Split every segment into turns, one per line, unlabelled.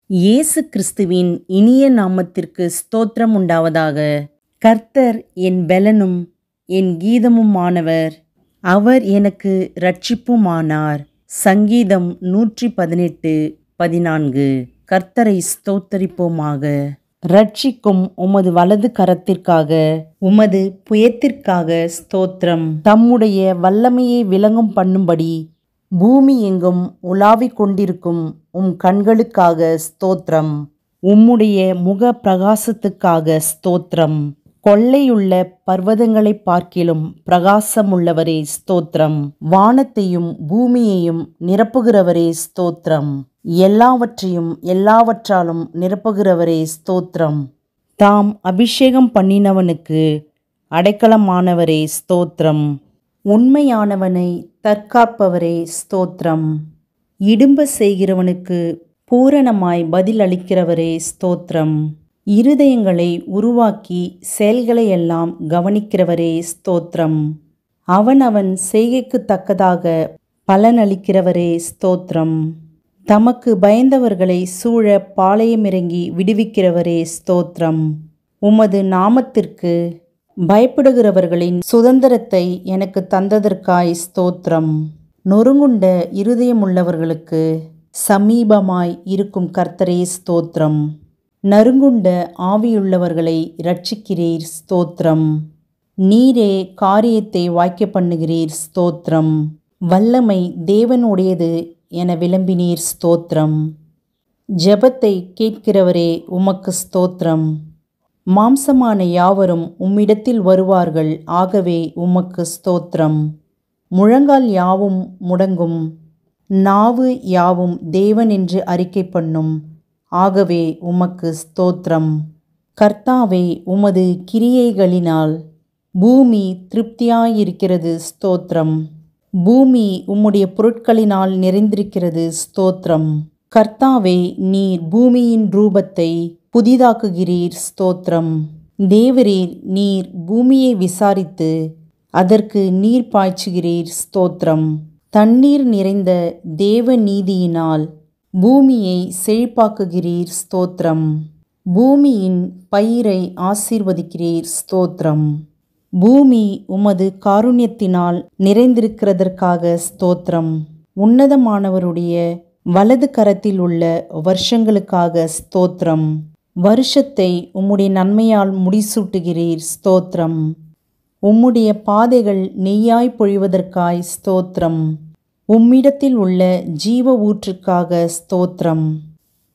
இயேசு கிறிஸ்துவின் இனிய நாமத்திற்கு ஸ்தோத்திரம் உண்டாவதாக. கர்த்தர் என் பெலனும் என் கீதமுமானவர். அவர் எனக்கு இரட்சிப்புமானார். சங்கீதம் 118:14. கர்த்தரை ஸ்தோத்தரிப்போமாக. இரட்சிக்கும் உமது வலது கரத்திற்காக உமது புயத்திற்காக ஸ்தோத்திரம். தம்முடைய வல்லமையை விளங்கும் பண்ணும்படி பூமி எங்கும் உலாவிக் கொண்டிருக்கும் உம் கண்களுக்காக ஸ்தோத்திரம். உம்முடைய முக பிரகாசத்துக்காக ஸ்தோத்திரம். கொள்ளையுள்ள பர்வதங்களை பார்க்கிலும் பிரகாசமுள்ளவரே ஸ்தோத்திரம். வானத்தையும் பூமியையும் நிரப்புகிறவரே ஸ்தோத்திரம். எல்லாவற்றையும் எல்லாவற்றாலும் நிரப்புகிறவரே ஸ்தோத்திரம். தாம் அபிஷேகம் பண்ணினவனுக்கு அடைக்கலமானவரே ஸ்தோத்திரம். உண்மையானவனை தற்காப்பவரே ஸ்தோத்திரம். இடும்ப செய்கிறவனுக்கு பூரணமாய் பதில் அளிக்கிறவரே ஸ்தோத்திரம். இருதயங்களை உருவாக்கி செயல்களையெல்லாம் கவனிக்கிறவரே ஸ்தோத்திரம். அவனவன் செய்கைக்கு தக்கதாக பலனளிக்கிறவரே ஸ்தோத்திரம். தமக்கு பயந்தவர்களை சூழ பாளையமிறங்கி விடுவிக்கிறவரே ஸ்தோத்திரம். உமது நாமத்திற்கு பயப்படுகிறவர்களின் சுதந்திரத்தை எனக்கு தந்ததற்காய் ஸ்தோத்திரம். நொறுங்குண்ட இருதயமுள்ளவர்களுக்கு சமீபமாய் இருக்கும் கர்த்தரே ஸ்தோத்திரம். நறுங்குண்ட ஆவியுள்ளவர்களை இரட்சிக்கிறீர் ஸ்தோத்திரம். நீரே காரியத்தை வாய்க்க பண்ணுகிறீர் ஸ்தோத்திரம். வல்லமை தேவனுடையது என விளம்பினீர் ஸ்தோத்திரம். ஜெபத்தை கேட்கிறவரே உமக்கு ஸ்தோத்திரம். மாம்சமான யாவரும் உம்மிடத்தில் வருவார்கள், ஆகவே உமக்கு ஸ்தோத்திரம். முழங்கால் யாவும் முடங்கும், நாவு யாவும் தேவன் என்று அறிக்கை பண்ணும், ஆகவே உமக்கு ஸ்தோத்திரம். கர்த்தாவே, உமது கிரியைகளினால் பூமி திருப்தியாயிருக்கிறது ஸ்தோத்திரம். பூமி உம்முடைய பொருட்களினால் நிறைந்திருக்கிறது ஸ்தோத்திரம். கர்த்தாவே, நீர் பூமியின் ரூபத்தை புதிதாக்குகிறீர் ஸ்தோத்திரம். தேவரீர், நீர் பூமியை விசாரித்து அதற்கு நீர் பாய்ச்சுகிறீர் ஸ்தோத்திரம். தண்ணீர் நிறைந்த தேவ நீதியினால் பூமியை செழிப்பாக்குகிறீர் ஸ்தோத்திரம். பூமியின் பயிரை ஆசீர்வதிக்கிறீர் ஸ்தோத்திரம். பூமி உமது காருண்யத்தினால் நிறைந்திருக்கிறதற்காக ஸ்தோத்திரம். உன்னதமானவருடைய வலது கரத்தில் உள்ள வருஷங்களுக்காக ஸ்தோத்திரம். வருஷத்தை உம்முடைய நன்மையால் முடிசூட்டுகிறீர் ஸ்தோத்திரம். உம்முடைய பாதைகள் நெய்யாய் பொழிவதற்காய் ஸ்தோத்திரம். உம்மிடத்தில் உள்ள ஜீவ ஊற்றுக்காக ஸ்தோத்திரம்.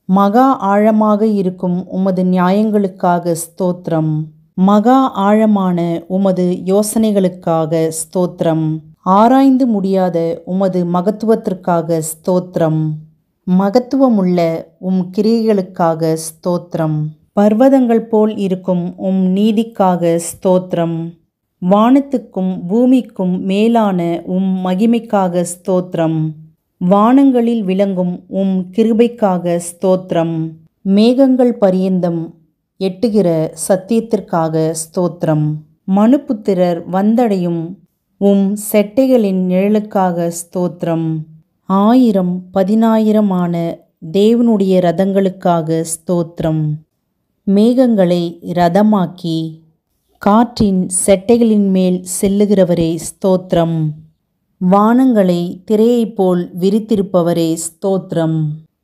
மகா ஆழமாக இருக்கும் உமது நியாயங்களுக்காக ஸ்தோத்திரம். மகா ஆழமான உமது யோசனைகளுக்காக ஸ்தோத்திரம். ஆராய்ந்து முடியாத உமது மகத்துவத்திற்காக ஸ்தோத்திரம். மகத்துவமுள்ள உம் கிரியைகளுக்காக ஸ்தோத்திரம். பர்வதங்கள் போல் இருக்கும் உம் நீதிக்காக ஸ்தோத்திரம். வானத்துக்கும் பூமிக்கும் மேலான உம் மகிமைக்காக ஸ்தோத்திரம். வானங்களில் விளங்கும் உம் கிருபைக்காக ஸ்தோத்திரம். மேகங்கள் பரியந்தம் எட்டுகிற சத்தியத்திற்காக ஸ்தோத்திரம். மனுபுத்திரர் வந்தடையும் உம் செட்டைகளின் நிழலுக்காக ஸ்தோத்திரம். 1000 10,000 தேவனுடைய ரதங்களுக்காக ஸ்தோத்திரம். மேகங்களை ரதமாக்கி காற்றின் செட்டைகளின் மேல் செல்லுகிறவரே ஸ்தோத்திரம். வானங்களை திரையைப் போல் விரித்திருப்பவரே ஸ்தோத்திரம்.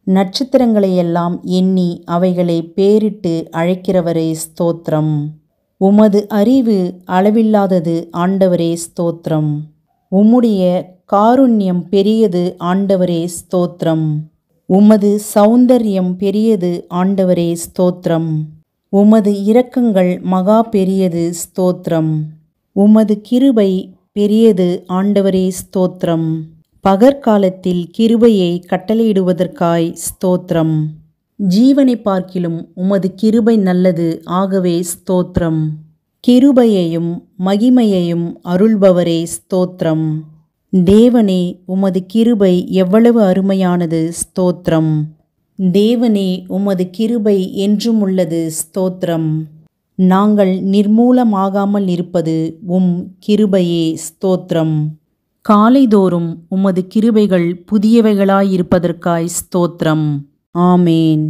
நட்சத்திரங்களையெல்லாம் எண்ணி அவைகளை பேரிட்டு அழைக்கிறவரே ஸ்தோத்திரம். உமது அறிவு அளவில்லாதது ஆண்டவரே ஸ்தோத்திரம். உம்முடைய காருண்யம் பெரியது ஆண்டவரே ஸ்தோத்திரம். உமது சௌந்தர்யம் பெரியது ஆண்டவரே ஸ்தோத்திரம். உமது இரக்கங்கள் மகா பெரியது ஸ்தோத்திரம். உமது கிருபை பெரியது ஆண்டவரே ஸ்தோத்திரம். பகற்காலத்தில் கிருபையை கட்டளையிடுவதற்காய் ஸ்தோத்திரம். ஜீவனை பார்க்கிலும் உமது கிருபை நல்லது, ஆகவே ஸ்தோத்திரம். கிருபையையும் மகிமையையும் அருள்பவரே ஸ்தோத்திரம். தேவனே, உமது கிருபை எவ்வளவு அருமையானது ஸ்தோத்திரம். தேவனே, உமது கிருபை என்றும் உள்ளது ஸ்தோத்திரம். நாங்கள் நிர்மூலமாகாமல் இருப்பது உம் கிருபையே ஸ்தோத்திரம். காலைதோறும் உமது கிருபைகள் புதியவைகளாயிருப்பதற்காய் ஸ்தோத்திரம். ஆமேன்.